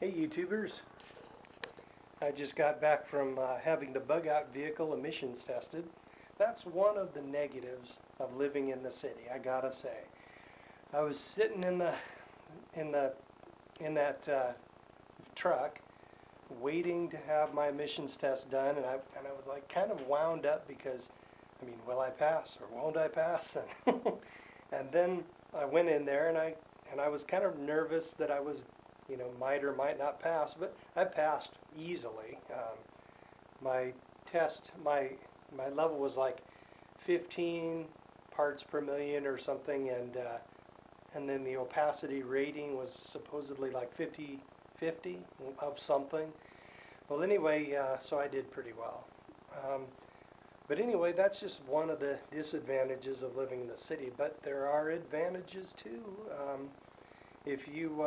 Hey YouTubers, I just got back from having the bug out vehicle emissions tested. That's one of the negatives of living in the city, I gotta say. I was sitting in the in that truck waiting to have my emissions test done, and I was like kind of wound up because I mean, will I pass or won't I pass? And then I went in there and I was kind of nervous that I was, might or might not pass, but I passed easily. My test, my level was like 15 parts per million or something, and then the opacity rating was supposedly like 50 of something. Well, anyway, so I did pretty well. Um, but anyway, that's just one of the disadvantages of living in the city. But there are advantages too. If you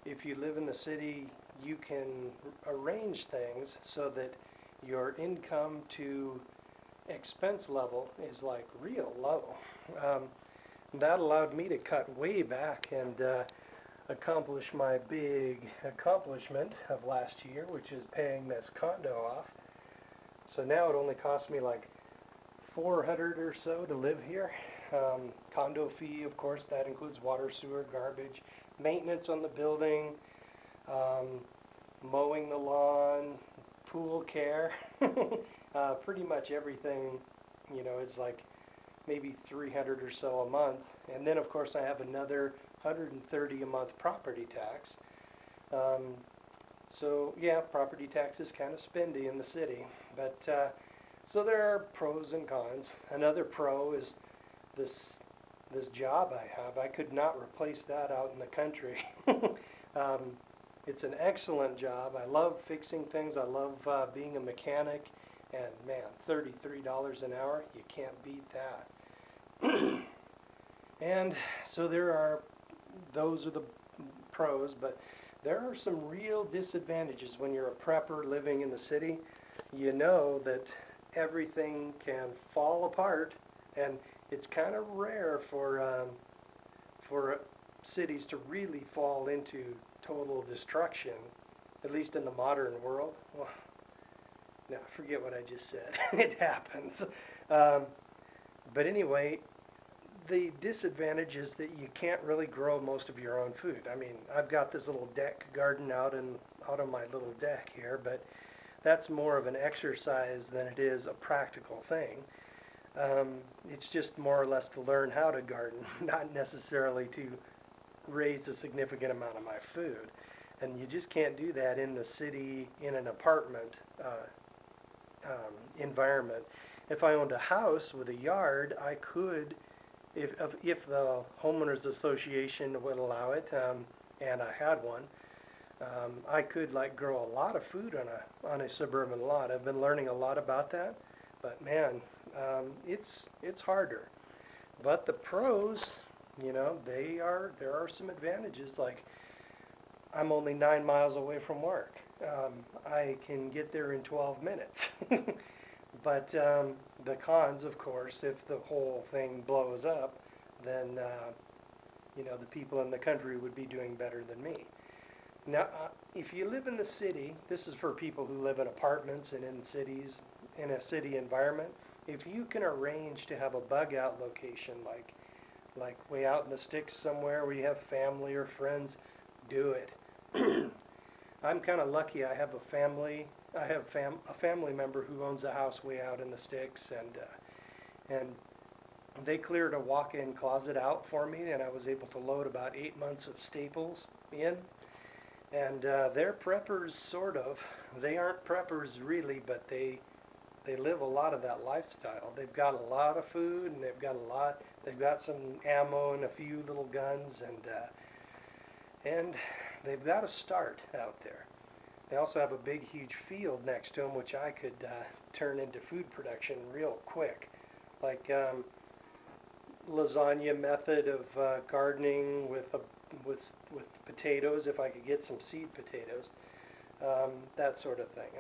if you live in the city, you can arrange things so that your income to expense level is like real low. Um, that allowed me to cut way back and accomplish my big accomplishment of last year, which is paying this condo off. So now it only costs me like 400 or so to live here. Condo fee, of course, that includes water, sewer, garbage, maintenance on the building, um, mowing the lawn, pool care. Pretty much everything, is like maybe 300 or so a month. And then, of course, I have another 130 a month property tax. Um, so yeah, property tax is kind of spendy in the city, but so there are pros and cons. Another pro is this this job I have. I could not replace that out in the country. um, it's an excellent job. I love fixing things. I love being a mechanic, and man, $33 an hour, you can't beat that. And so those are the pros, but there are some real disadvantages when you're a prepper living in the city. You know that everything can fall apart, and it's kind of rare for cities to really fall into total destruction, at least in the modern world. Well, no, forget what I just said. It happens. Um, but anyway, the disadvantage is that you can't really grow most of your own food. I mean, I've got this little deck garden out on my little deck here, but that's more of an exercise than it is a practical thing. It's just more or less to learn how to garden, not necessarily to raise a significant amount of my food. And you just can't do that in the city in an apartment environment. If I owned a house with a yard, I could, if the homeowners association would allow it, and I had one, I could like grow a lot of food on a suburban lot. I've been learning a lot about that, but man, it's harder. But the pros, there are some advantages. Like I'm only 9 miles away from work. I can get there in 12 minutes. But the cons, of course, if the whole thing blows up, then the people in the country would be doing better than me. Now, if you live in the city, this is for people who live in apartments and in cities, in a city environment. If you can arrange to have a bug out location, like way out in the sticks somewhere where you have family or friends, do it. I'm kind of lucky. I have a family. I have a family member who owns a house way out in the sticks, and they cleared a walk-in closet out for me, and I was able to load about 8 months of staples in. And they're preppers, sort of. They aren't preppers really, but they live a lot of that lifestyle. They've got a lot of food, and They've got some ammo and a few little guns, and they've got a start out there. They also have a big, huge field next to them, which I could turn into food production real quick, like lasagna method of gardening with potatoes. If I could get some seed potatoes, that sort of thing.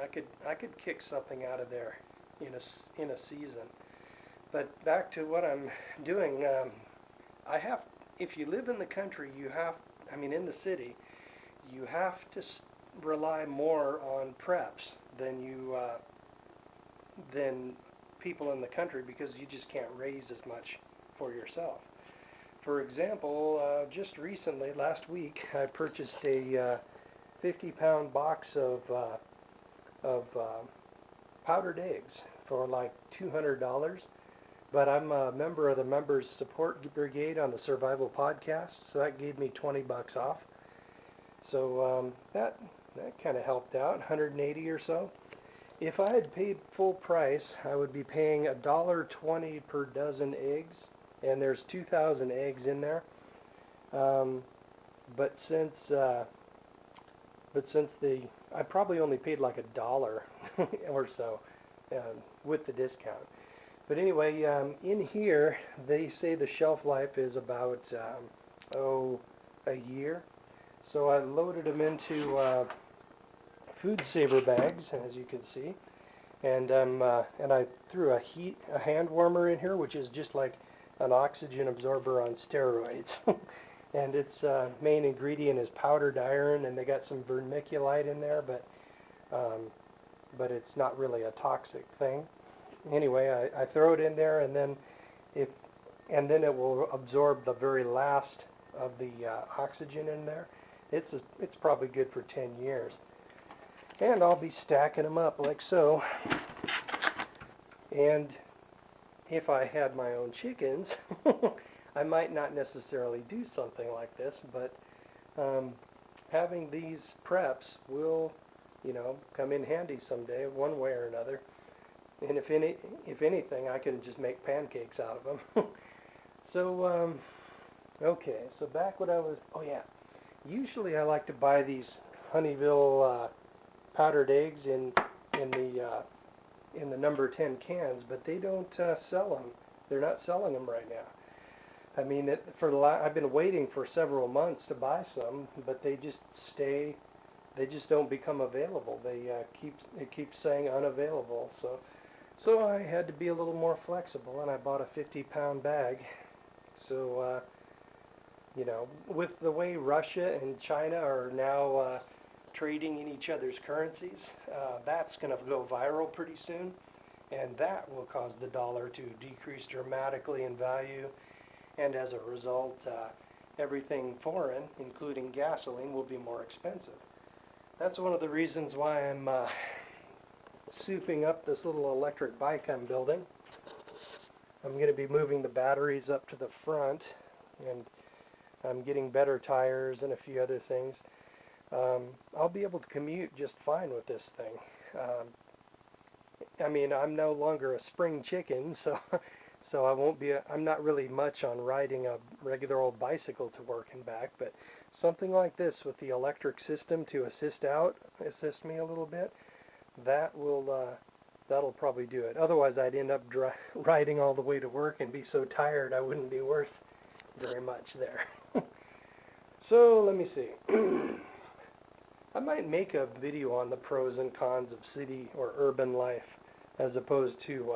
I could kick something out of there in a season. But back to what I'm doing. I have. If you live in the country, you have. I mean, in the city, you have to rely more on preps than people in the country because you just can't raise as much for yourself. For example, just recently, last week, I purchased a 50-pound box of powdered eggs for like $200. But I'm a member of the Members Support Brigade on the Survival Podcast, so that gave me 20 bucks off. So that kind of helped out, 180 or so. If I had paid full price, I would be paying $1.20 per dozen eggs, and there's 2,000 eggs in there. Um, but since I probably only paid like $1 or so with the discount. But anyway, in here they say the shelf life is about a year. So I loaded them into food saver bags, as you can see, and I threw a hand warmer in here, which is just like an oxygen absorber on steroids. And its main ingredient is powdered iron, and they got some vermiculite in there, but it's not really a toxic thing. Anyway, I throw it in there, and then if and then it will absorb the very last of the oxygen in there. It's probably good for 10 years. And I'll be stacking them up like so. And if I had my own chickens, I might not necessarily do something like this, but having these preps will, come in handy someday, one way or another. And if anything, I can just make pancakes out of them. So, okay, so back what I was, oh yeah, usually I like to buy these Honeyville powdered eggs in the number 10 cans, but they don't sell them. They're not selling them right now. I mean, I've been waiting for several months to buy some, but they just don't become available. It keeps saying unavailable. So I had to be a little more flexible, and I bought a 50-pound bag. So, with the way Russia and China are now trading in each other's currencies, that's going to go viral pretty soon, and that will cause the dollar to decrease dramatically in value, and as a result, everything foreign, including gasoline, will be more expensive. That's one of the reasons why I'm souping up this little electric bike I'm building. I'm going to be moving the batteries up to the front, and I'm getting better tires and a few other things. I'll be able to commute just fine with this thing. I mean, I'm no longer a spring chicken, so I'm not really much on riding a regular old bicycle to work and back, but something like this with the electric system to assist me a little bit, that'll probably do it. Otherwise, I'd end up riding all the way to work and be so tired I wouldn't be worth very much there. So let me see. I might make a video on the pros and cons of city or urban life as opposed to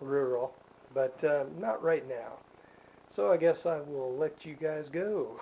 rural, but not right now. So I guess I will let you guys go.